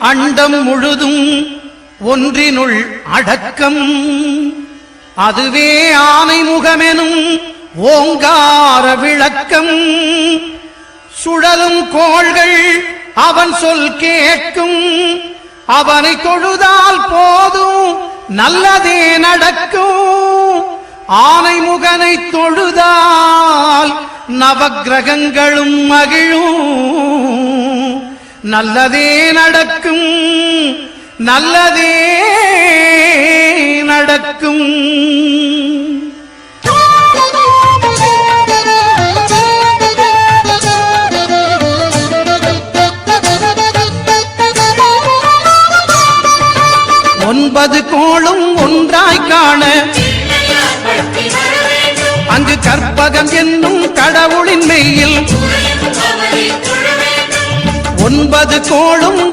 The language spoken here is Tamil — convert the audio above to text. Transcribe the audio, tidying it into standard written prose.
அண்டம் முழுதும் ஒன்றினுள் அடக்கம். அதுவே ஆனை முகமெனும் ஓங்கார விளக்கம். சுழலும் கோள்கள் அவன் சொல் கேட்கும். அவனை தொழுதால் போதும் நல்லதே நடக்கும். ஆனை முகனை தொழுதால் நவக்கிரகங்களும் மகிழும். நல்லதே நடக்கும், நல்லதே நடக்கும். ஒன்பது கோளும் ஒன்றாய் காண அங்கு கற்பகம் என்னும் கடவுளின் மெய்யில் 9 கோளும்